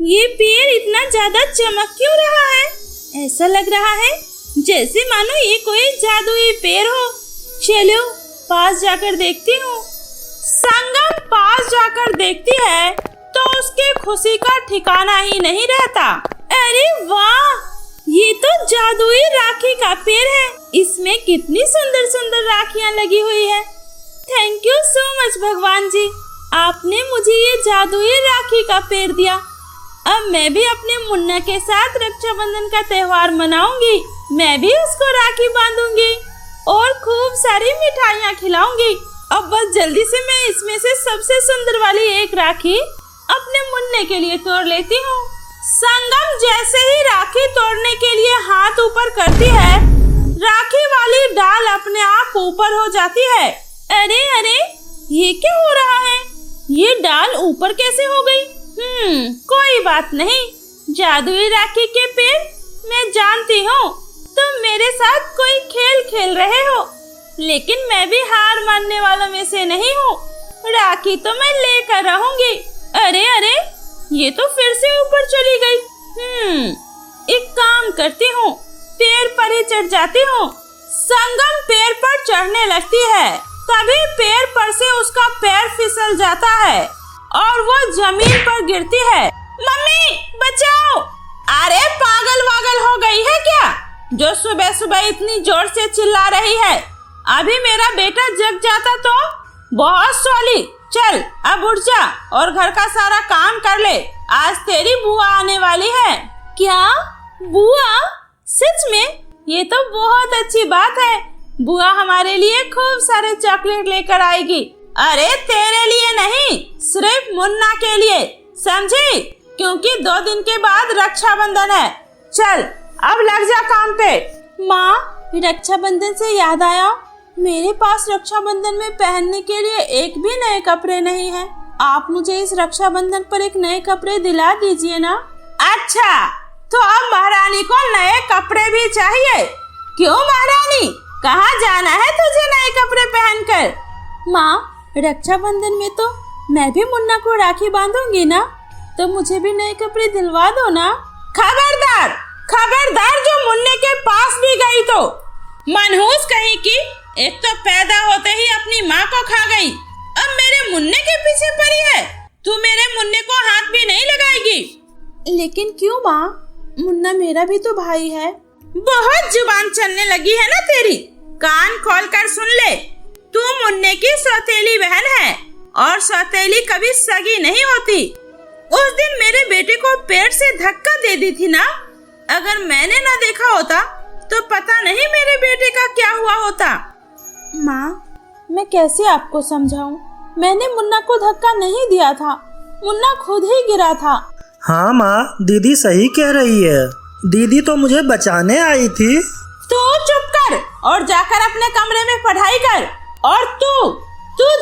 ये पेड़ इतना ज्यादा चमक क्यों रहा है? ऐसा लग रहा है जैसे मानो ये कोई जादुई पेड़ हो। चलो पास जाकर देखती हूँ। संगम पास जाकर देखती है तो उसके खुशी का ठिकाना ही नहीं रहता। अरे वाह, ये तो जादुई राखी का पेड़ है। इसमें कितनी सुंदर सुंदर राखियां लगी हुई है। थैंक यू सो मच भगवान जी, आपने मुझे ये जादुई राखी का पेड़ दिया। अब मैं भी अपने मुन्ना के साथ रक्षाबंधन का त्योहार मनाऊंगी। मैं भी उसको राखी बांधूंगी और खूब सारी मिठाइयाँ खिलाऊंगी। अब बस जल्दी से मैं इसमें से सबसे सुंदर वाली एक राखी अपने मुन्ने के लिए तोड़ लेती हूँ। संगम जैसे ही राखी तोड़ने के लिए हाथ ऊपर करती है, राखी वाली डाल अपने आप ऊपर हो जाती है। अरे अरे, ये क्या हो रहा है? ये डाल ऊपर कैसे हो गई? कोई बात नहीं, जादुई राखी के पेड़, मैं जानती हूँ तुम मेरे साथ कोई खेल खेल रहे हो, लेकिन मैं भी हार मानने वालों में से नहीं हूँ। राखी तो मैं लेकर रहूंगी। अरे अरे, ये तो फिर से ऊपर चली गई। एक काम करती हूँ, पेड़ पर ही चढ़ जाती हूँ। संगम पेड़ पर चढ़ने लगती है, तभी पेड़ पर से उसका पैर फिसल जाता है और वो जमीन पर गिरती है। मम्मी बचाओ! अरे पागल वागल हो गई है क्या, जो सुबह सुबह इतनी जोर से चिल्ला रही है? अभी मेरा बेटा जग जाता तो। बहुत सॉली, चल अब उठ जा और घर का सारा काम कर ले। आज तेरी बुआ आने वाली है। क्या बुआ? सच में? ये तो बहुत अच्छी बात है। बुआ हमारे लिए खूब सारे चॉकलेट लेकर आएगी। अरे तेरे लिए नहीं, सिर्फ मुन्ना के लिए, समझी? क्योंकि 2 दिन के बाद रक्षाबंधन है। चल अब लग जा काम पे। माँ, रक्षाबंधन से याद आया, मेरे पास रक्षाबंधन में पहनने के लिए एक भी नए कपड़े नहीं हैं। आप मुझे इस रक्षाबंधन पर एक नए कपड़े दिला दीजिए ना। अच्छा, तो अब महारानी को नए कपड़े भी चाहिए? क्यों महारानी, कहाँ जाना है तुझे नए कपड़े पहनकर? माँ, रक्षाबंधन में तो मैं भी मुन्ना को राखी बांधूंगी ना, तो मुझे भी नए कपड़े दिलवा दो ना। खबरदार खबरदार, जो मुन्ने के पास भी गई तो मनहूस कहीं की। एक तो पैदा होते ही अपनी माँ को खा गई, अब मेरे मुन्ने के पीछे पड़ी है। तू मेरे मुन्ने को हाथ भी नहीं लगाएगी। लेकिन क्यों माँ, मुन्ना मेरा भी तो भाई है। बहुत जुबान चलने लगी है ना तेरी, कान खोल कर सुन ले। तू मुन्ने की सौतेली बहन है और सौतेली कभी सगी नहीं होती। उस दिन मेरे बेटे को पेट से धक्का दे दी थी ना, अगर मैंने ना देखा होता तो पता नहीं मेरे बेटे का क्या हुआ होता। माँ, मैं कैसे आपको समझाऊं, मैंने मुन्ना को धक्का नहीं दिया था, मुन्ना खुद ही गिरा था। हाँ माँ, दीदी सही कह रही है, दीदी तो मुझे बचाने आई थी। तू चुप कर और जाकर अपने कमरे में पढ़ाई कर, और तू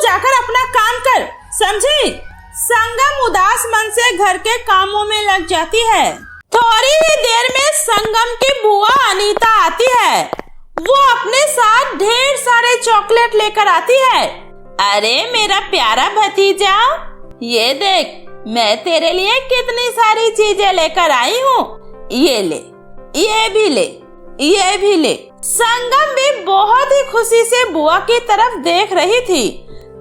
जाकर अपना काम कर, समझी? संगम उदास मन से घर के कामों में लग जाती है। थोड़ी ही देर में संगम की बुआ अनीता आती है। वो अपने साथ ढेर सारे चॉकलेट लेकर आती है। अरे मेरा प्यारा भतीजा, ये देख, मैं तेरे लिए कितनी सारी चीजें लेकर आई हूँ। ये ले, ये भी ले, ये भी ले। संगम भी बहुत ही खुशी से बुआ की तरफ देख रही थी,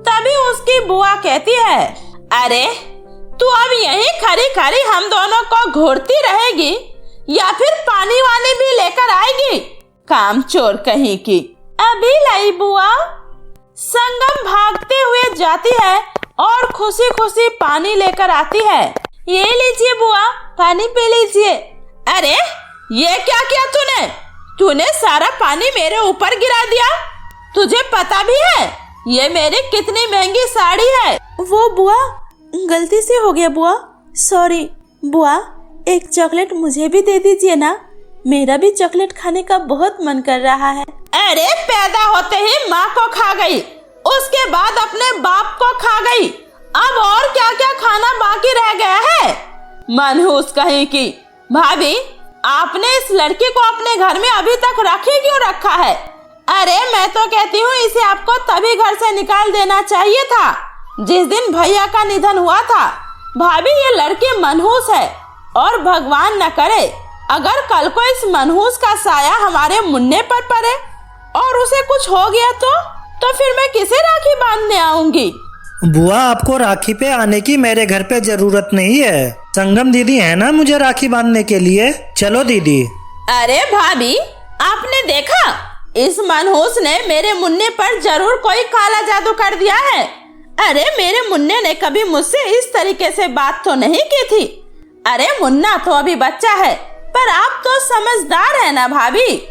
तभी उसकी बुआ कहती है, अरे तू अब यहीं खड़ी खड़ी हम दोनों को घूरती रहेगी या फिर पानी वानी भी लेकर आएगी? काम चोर कहीं की। अभी लाई बुआ। संगम भागते हुए जाती है और खुशी खुशी पानी लेकर आती है। ये लीजिए बुआ, पानी पी लीजिए। अरे ये क्या किया तूने सारा पानी मेरे ऊपर गिरा दिया। तुझे पता भी है ये मेरी कितनी महंगी साड़ी है। वो बुआ, गलती से हो गया बुआ, सॉरी। बुआ, एक चॉकलेट मुझे भी दे दीजिए ना, मेरा भी चॉकलेट खाने का बहुत मन कर रहा है। अरे पैदा होते ही माँ को खा गई, उसके बाद अपने बाप को खा गई, अब और क्या क्या खाना बाकी रह गया है? मनहूस कहीं की। भाभी, आपने इस लड़की को अपने घर में अभी तक राखी क्यों रखा है? अरे मैं तो कहती हूँ इसे आपको तभी घर से निकाल देना चाहिए था जिस दिन भैया का निधन हुआ था। भाभी, ये लड़की मनहूस है, और भगवान न करे अगर कल को इस मनहूस का साया हमारे मुन्ने पर पड़े और उसे कुछ हो गया तो फिर मैं किसे राखी बांधने आऊंगी। बुआ, आपको राखी पे आने की मेरे घर पे जरूरत नहीं है। संगम दीदी है ना मुझे राखी बांधने के लिए। चलो दीदी। अरे भाभी, आपने देखा इस मनहूस ने मेरे मुन्ने पर जरूर कोई काला जादू कर दिया है। अरे मेरे मुन्ने ने कभी मुझसे इस तरीके से बात तो नहीं की थी। अरे मुन्ना तो अभी बच्चा है, पर आप तो समझदार है ना भाभी।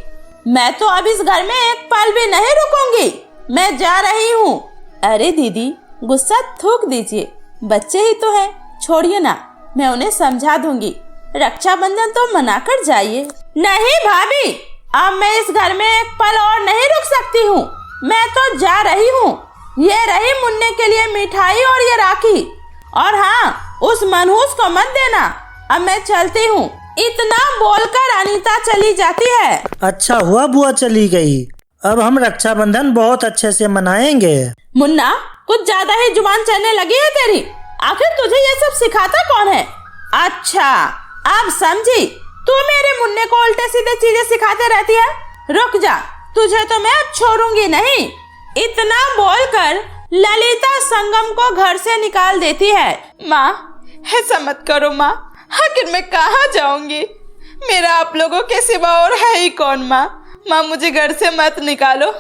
मैं तो अब इस घर में एक पल भी नहीं रुकूंगी, मैं जा रही हूँ। अरे दीदी, गुस्सा थूक दीजिए, बच्चे ही तो हैं, छोड़िए ना, मैं उन्हें समझा दूंगी। रक्षाबंधन तो मनाकर जाइए। नहीं भाभी, अब मैं इस घर में एक पल और नहीं रुक सकती हूँ, मैं तो जा रही हूँ। ये रही मुन्ने के लिए मिठाई और ये राखी। और हाँ, उस मनहूस को मत देना। अब मैं चलती हूँ। इतना बोलकर अनीता चली जाती है। अच्छा हुआ बुआ चली गई। अब हम रक्षाबंधन बहुत अच्छे से मनाएंगे। मुन्ना, कुछ ज्यादा ही जुबान चलने लगी है तेरी। आखिर तुझे ये सब सिखाता कौन है? अच्छा, अब समझी। तू मेरे मुन्ने को उल्टे सीधे चीजें सिखाते रहती है। रुक जा, तुझे तो मैं अब छोड़ूंगी नहीं। इतना बोलकर ललिता संगम को घर से निकाल देती है। माँ, ऐसा मत करो माँ, आखिर मैं कहाँ जाऊंगी? मेरा आप लोगों के सिवा और है ही कौन माँ? माँ, मुझे घर से मत निकालो।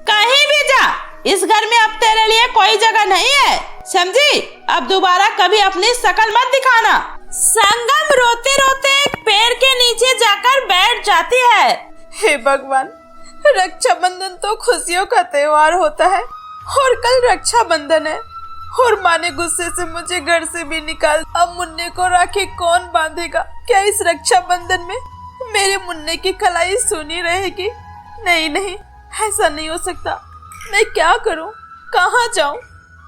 कहीं भी जा, इस घर में अब तेरे लिए कोई जगह नहीं है, समझी? अब दोबारा कभी अपनी शकल मत दिखाना। संगम रोते रोते एक पेड़ के नीचे जाकर बैठ जाती है। हे भगवान, रक्षाबंधन तो खुशियों का त्योहार होता है और कल रक्षाबंधन है और माँ ने गुस्से से मुझे घर से भी निकाल। अब मुन्ने को राखी कौन बांधेगा? क्या इस रक्षाबंधन में मेरे मुन्ने की कलाई सुनी रहेगी? नहीं नहीं, ऐसा नहीं हो सकता। मैं क्या करूं? कहाँ जाऊं?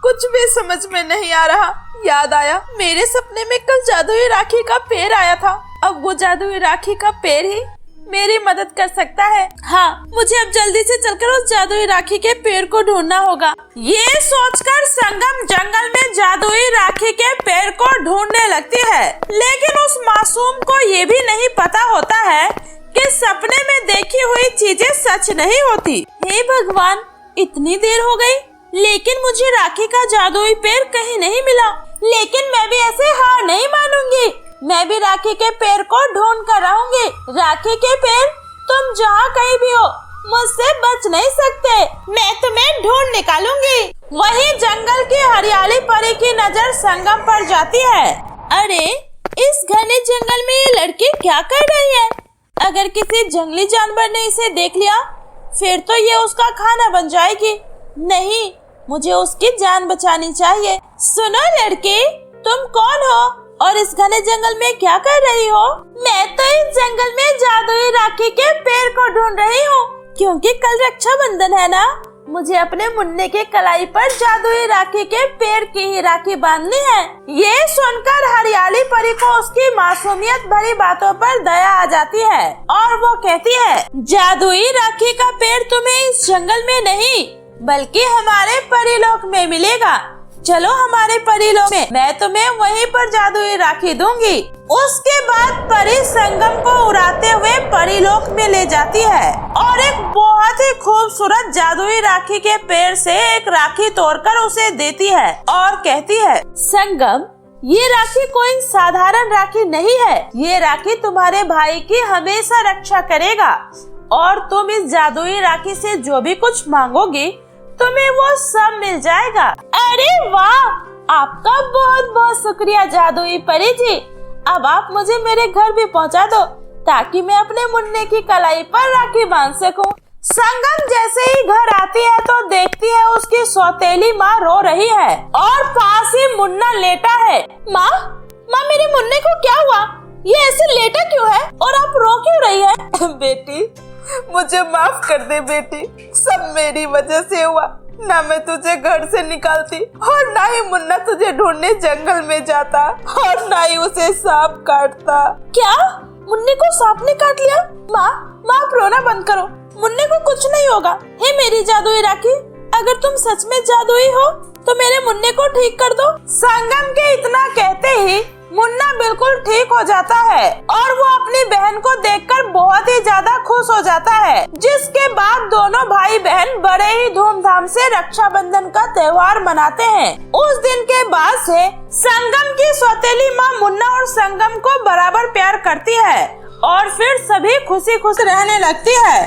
कुछ भी समझ में नहीं आ रहा। याद आया, मेरे सपने में कल जादुई राखी का पेड़ आया था। अब वो जादुई राखी का पेड़ ही मेरी मदद कर सकता है। हाँ, मुझे अब जल्दी से चलकर उस जादुई राखी के पेड़ को ढूंढना होगा। ये सोचकर संगम जंगल में जादुई राखी के पेड़ को ढूंढने लगती है, लेकिन उस मासूम को ये भी नहीं पता होता है कि सपने में देखी हुई चीजें सच नहीं होती। हे भगवान, इतनी देर हो गई, लेकिन मुझे राखी का जादुई पेड़ कहीं नहीं मिला। लेकिन मैं भी ऐसे हार नहीं मानूंगी, मैं भी राखी के पेड़ को ढूंढ कर रहूंगी। राखी के पेड़, तुम जहाँ कहीं भी हो, मुझसे बच नहीं सकते। मैं तुम्हें ढूंढ निकालूंगी। वहीं जंगल की हरियाली परी की नजर संगम पर जाती है। अरे, इस घने जंगल में ये लड़की क्या कर रही है? अगर किसी जंगली जानवर ने इसे देख लिया, फिर तो ये उसका खाना बन जाएगी। नहीं, मुझे उसकी जान बचानी चाहिए। सुनो लड़की, तुम कौन हो और इस घने जंगल में क्या कर रही हो? मैं तो इस जंगल में जादुई राखी के पेड़ को ढूंढ रही हूँ, क्योंकि कल रक्षाबंधन है ना। मुझे अपने मुन्ने के कलाई पर जादुई राखी के पेड़ की ही राखी बांधनी है। ये सुनकर हरियाली परी को उसकी मासूमियत भरी बातों पर दया आ जाती है और वो कहती है, जादुई राखी का पेड़ तुम्हें इस जंगल में नहीं बल्कि हमारे परीलोक में मिलेगा। चलो हमारे परीलोक में, मैं तुम्हें वहीं पर जादुई राखी दूंगी। उसके बाद परी संगम को उड़ाते हुए परीलोक में ले जाती है और एक बहुत ही खूबसूरत जादुई राखी के पेड़ से एक राखी तोड़कर उसे देती है और कहती है, संगम, ये राखी कोई साधारण राखी नहीं है। ये राखी तुम्हारे भाई की हमेशा रक्षा करेगा और तुम इस जादुई राखी से जो भी कुछ मांगोगी, तुम्हें वो सब मिल जाएगा। अरे वाह, आपका बहुत बहुत शुक्रिया जादुई परी जी। अब आप मुझे मेरे घर भी पहुंचा दो ताकि मैं अपने मुन्ने की कलाई पर राखी बांध सकूं। संगम जैसे ही घर आती है तो देखती है उसकी सौतेली माँ रो रही है और पास ही मुन्ना लेटा है। माँ, मेरे मुन्ने को क्या हुआ? ये ऐसे लेटा क्यों है और आप रो क्यों रही है? बेटी, मुझे माफ कर दे बेटी, सब मेरी वजह से हुआ। ना मैं तुझे घर से निकालती और ना ही मुन्ना तुझे ढूंढने जंगल में जाता और ना ही उसे सांप काटता। क्या? मुन्ने को सांप ने काट लिया? माँ, आप रोना बंद करो, मुन्ने को कुछ नहीं होगा। हे मेरी जादुई राखी, अगर तुम सच में जादुई हो तो मेरे मुन्ने को ठीक कर दो। संगम के इतना कहते ही मुन्ना बिल्कुल ठीक हो जाता है और वो अपनी बहन को देखकर बहुत ही ज्यादा खुश हो जाता है, जिसके बाद दोनों भाई बहन बड़े ही धूमधाम से रक्षाबंधन का त्योहार मनाते हैं। उस दिन के बाद से संगम की सौतेली माँ मुन्ना और संगम को बराबर प्यार करती है और फिर सभी खुशी खुश रहने लगती है।